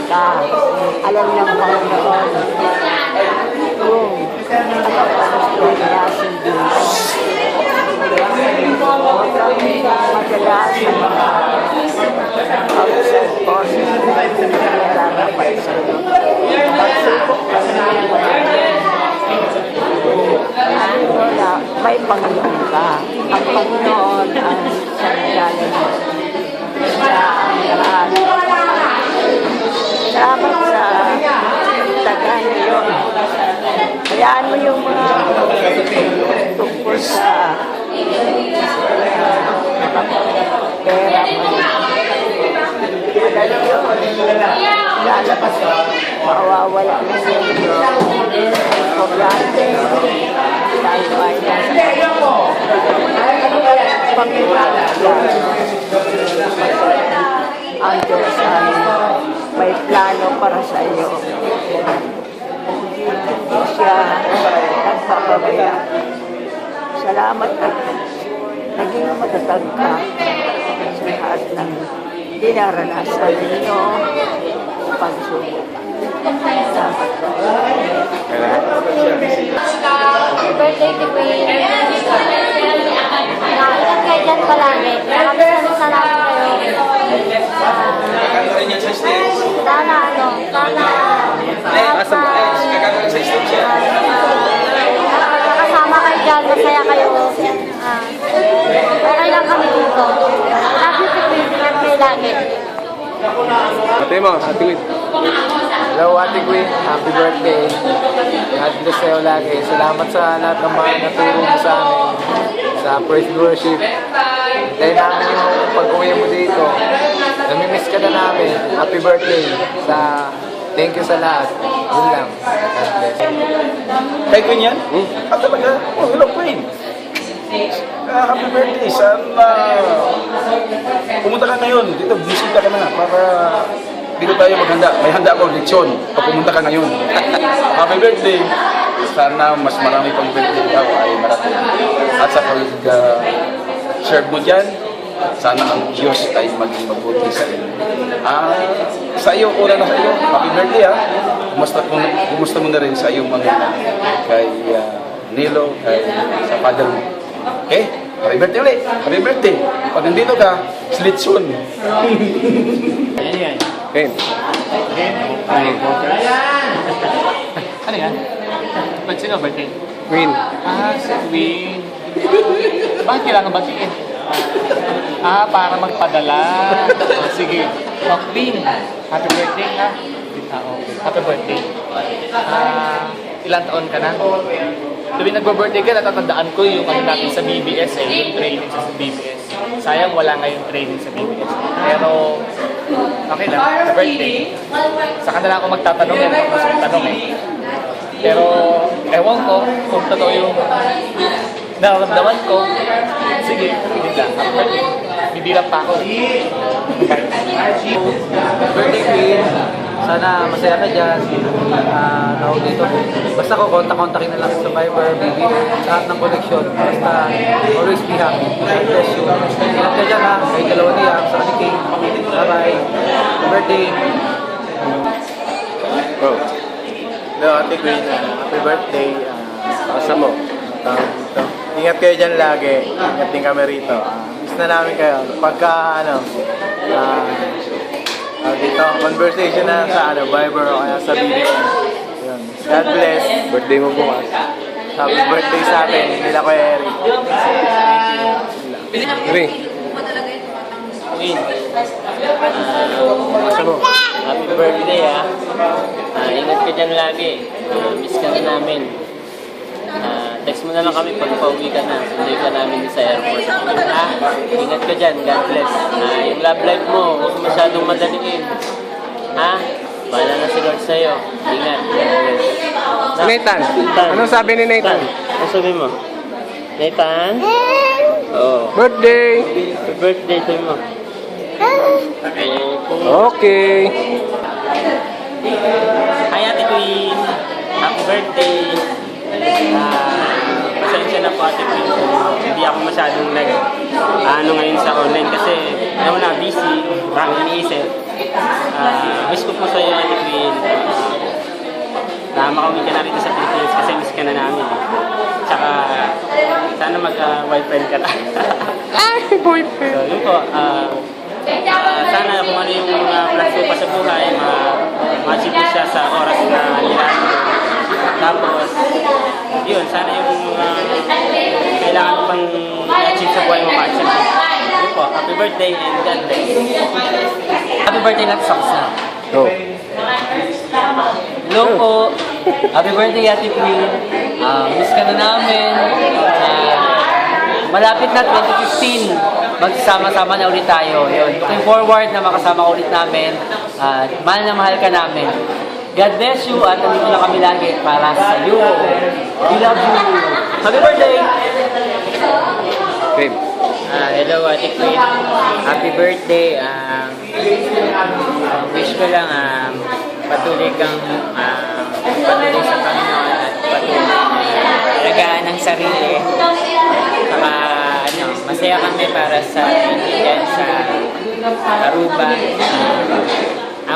ka. Alam ng Panginoon yung kadalasan din. Huwag kang madalas sa mga outside forces na nalalapat sa'yo. Pagsubok ka na may Panginoon ka. Ang Panginoon ang sandalan mo. Siya ang lahat. Salamat sa taga ngayon. Hayaan mo yung mga tungkol sa pera mo. Madali yun. Lalabas mo. Mawawala mo yung importante. Tayo ay nasa Panginoon. Ang Diyos ay may plano para sa iyo. Hindi siya nagpapabaya. Salamat at naging matatag ka sa lahat ng dinaranasan ninyo pagsubok. Salamat. Happy birthday to Queen. Ingat kayo dyan palagi. Maraming salamat kayo. Kasama kayo dyan, masaya kayo. Okay lang kami dito. Love you to Queen. Ingat kayo lagi. Ate mo, Ate Queen. Hello, Ate Queen. Happy birthday. God bless sa'yo lagi. Salamat sa lahat ng mga natulong mo sa amin sa praise and worship. Hintayin namin yung pag-uwi mo dito. Namimiss ka na namin. Happy birthday. Thank you sa lahat. Yun lang. God bless. Kay Queen yan? Ah, talaga? Oh, hello Queen. Happy birthday. Sana pumunta ka ngayon. Dito, bisita ka na para dito tayo maghanda. May handa ako, lechon. Pag pumunta ka ngayon. Happy birthday. Sana mas marami pang birthday daw ay marating. At sa pag-serve mo dyan, sana ang Diyos ay maging mabuti sa iyo. Sa iyo, una na sa iyo. Happy birthday ha. Kumusta mo na rin sa iyong mga kay Nilo, kay sa father mo. Okay? Happy birthday ulit. Happy birthday. Pag nandito ka, slitson. Ken. Ano yan? Ba't sino birthday? Queen. Si Queen. Bakit kailangan batiin? Para magpadala. Sige. Queen, happy birthday ha. Okay. Happy birthday. Ilang taon ka na? Tuwing nagbo-birthday ka, natatandaan ko yung ano natin sa BBS yung training sa BBS. Sayang wala ngayong training sa BBS. Pero, okay lang, happy birthday. Sa kanila ako magtatanong yan, ako mas magtanong Pero, ewan ko kung totoo yung nararamdaman ko. Sige, hindi lang, happy birthday. Bibilang pa ako. Birthday Queen. Sana masaya ka dyan. Tawag dito. Basta ko, kontakin na lang sa Viber, BBM, lahat ng connection. Basta always be happy. God bless you. Ingat ka dyan ha. Kay dalawa niya, sa King. Bye-bye. Happy birthday. Oh. Hello, Ate Queen. Happy birthday. Asa mo? Ingat kayo dyan lagi. Ingat din kami rito. Miss na namin kayo. Pagka, dito, conversation na sa Viber o kaya sa BBM. Yun. God bless. Birthday mo bukas. Happy birthday sa atin. Nila ko Eric. Ring. Queen, happy birthday ingat ka dyan lagi. Miss ka na namin. Text mo na lang kami pag pauwi ka na. Sunday ka namin sa airport. Ingat ka dyan. God bless. Yung love life mo, huwag masyadong madaliin. Bahala na si Lord sa'yo. Ingat. God bless. Nathan. Anong sabi ni Nathan? Ano sabi mo? Nathan? Oh. Birthday. Happy birthday sa'yo mo. Okay. Hi, Ate Queen. Happy birthday. Pasensya na po, Ate Queen. Hindi ako masyadong ngayon sa online kasi alam mo na, busy, maraming iniisip. Wish ko po sa iyo, Ate Queen, na makauwi ka na rito sa Pilipinas kasi miss ka na namin. Tsaka, sana magka-boyfriend ka na. Ay, boyfriend! So, yun po. Sana kung ano yung mga plans mo pa sa buhay, ma-achieve siya sa oras na nilaan mo. Tapos, yun, sana yung kailangan mo pang i-achieve sa buhay mo, ma-achieve mo. Yun po, happy birthday and God bless. Happy birthday na Saksa. Go. Hello po. Happy birthday, Ate Queen. Miss ka na namin. Malapit na 2015. Magsama-sama na ulit tayo. Yun. Looking forward na makasama ulit namin. Mahal na mahal ka namin. God bless you at nandito na kami lagi para sa iyo. We love you. Happy birthday! Babe. Hello, Ate Queen. Happy birthday. Wish ko lang patuloy kang patuloy sa Panginoon at patuloy alagaan ng sarili. Saka masaya kami para sa kaibigan sa Aruba.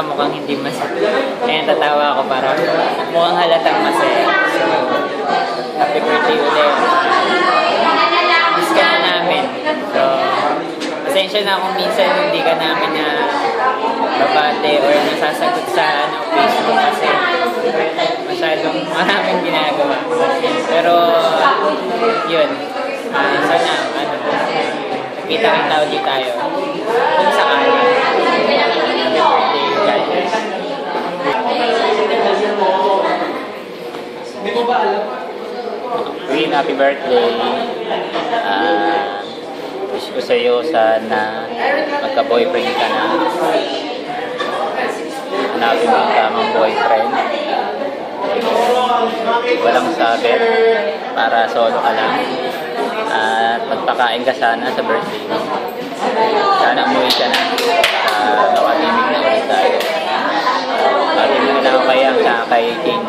Mukhang hindi masaya. Kaya tatawa ako para mukhang halatang masaya. So, happy birthday ulit. Miss ka na namin. So, pasensya na kung minsan hindi ka namin na babate or nasasagot sa Facebook kasi masyadong maraming ginagawa. Pero, yun. Sana, kita-kita ulit tayo. Kung sakali. Happy birthday, guys. Queen, happy birthday. Wish ko sa iyo sana magka-boyfriend ka na. Hanapin mo yung tamang boyfriend. Walang sabi para solo ka lang. At magpakain ka sana sa birthday mo. Sana umuwi ka na. Makalimig na ulit tayo. Malimig na ako kaya sa kay King.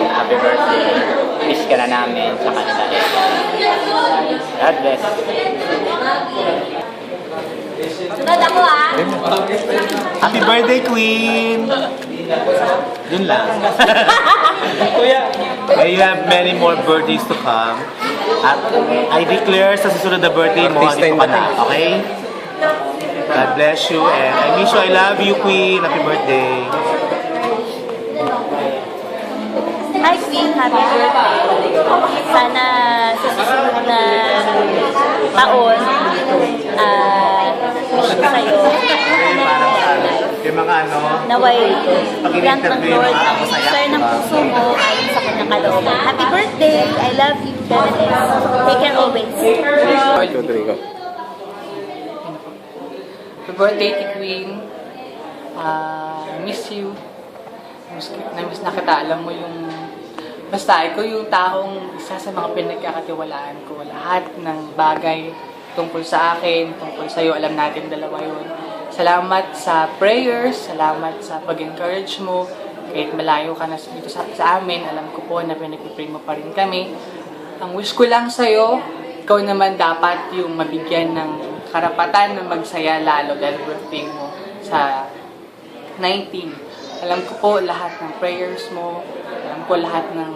Happy birthday. Miss ka na namin sa kanila. God bless. Sunod ako Happy birthday, Queen! Yun lang. May you have many more birthdays to come. At I declare sa susunod na birthday mo, Artista dito ka na. Okay? God bless you and I miss you. I love you, Queen. Happy birthday. Hi Queen, happy birthday. Sana sa susunod na taon, wish ko sa'yo Yung mga naway grant ng Lord ang desire ng puso mo ayon sa kanyang kalooban. Happy birthday! I love you. God bless. Take care always. 1, 2, 3, go. Happy birthday, Ate Queen. Miss you. Na-miss na kita. Alam mo yung... Basta, ikaw yung taong isa sa mga pinagkakatiwalaan ko. Lahat ng bagay tungkol sa akin, tungkol sa'yo, alam natin dalawa yun. Salamat sa prayers, salamat sa pag-encourage mo. Kahit malayo ka na dito sa amin, alam ko po na pinag-pray mo pa rin kami. Ang wish ko lang sa'yo, ikaw naman dapat yung mabigyan ng karapatan na magsaya lalo dahil birthday mo sa 19. Alam ko po lahat ng prayers mo, alam ko lahat ng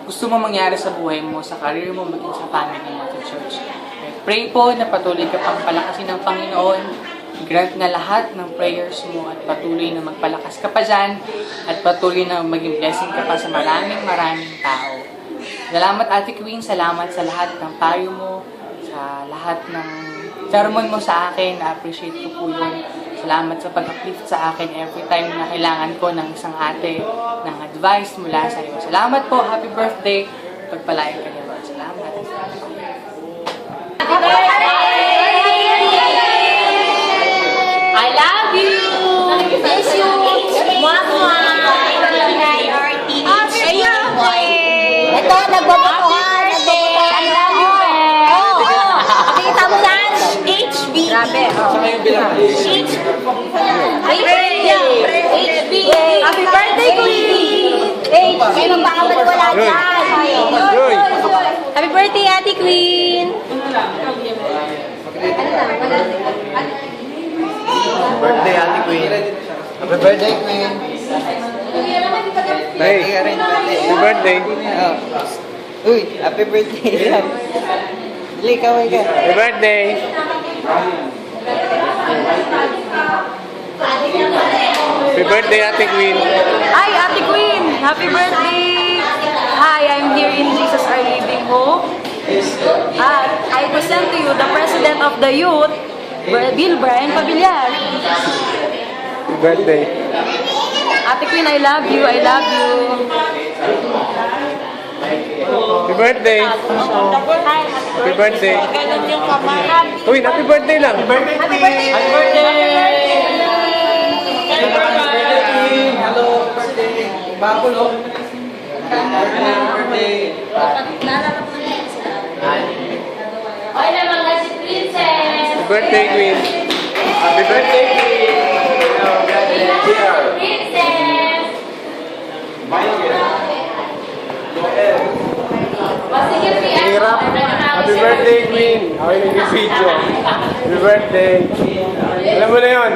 gusto mo mangyari sa buhay mo, sa career mo, maging sa family mo, sa church. Pray po na patuloy ka pang palakasin ng Panginoon. Grant na lahat ng prayers mo at patuloy na magpalakas ka pa dyan at patuloy na maging blessing ka pa sa maraming tao. Salamat Ate Queen, salamat sa lahat ng payo mo, sa lahat ng sermon mo sa akin, na-appreciate ko po yun. Salamat sa pag-uplift sa akin every time na kailangan ko ng isang ate, ng advice mula sa iyo. Salamat po, happy birthday, pagpalain ka niya. Salamat. Happy birthday! I love you! Miss you! Mama! Ito, nagbabakuhan! I love you! Kita mo yan? HB! Grabe! Happy birthday! Happy birthday, Queen! May magpapaniwala dyan! Happy birthday, Ate Queen! Birthday, Ate Queen. Happy birthday, Queen. Hey, happy birthday. Uy, happy birthday. Dali, kaway ka. Happy birthday. Happy birthday, Ate Queen. Hi, Ate Queen! Happy birthday! Hi, I'm here in Jesus Our Living Hope. I present to you the President of the Youth, Bill Brian Pabillar. Happy birthday. Ate Queen, I love you. I love you. Happy birthday. Happy birthday. Uy, happy birthday lang. Happy birthday! Happy birthday! Hello, birthday. Bakulo. Happy birthday, Queen. Happy birthday, Hirap. Happy birthday, Queen. Okay, nag-video. Happy birthday. Alam mo na yun.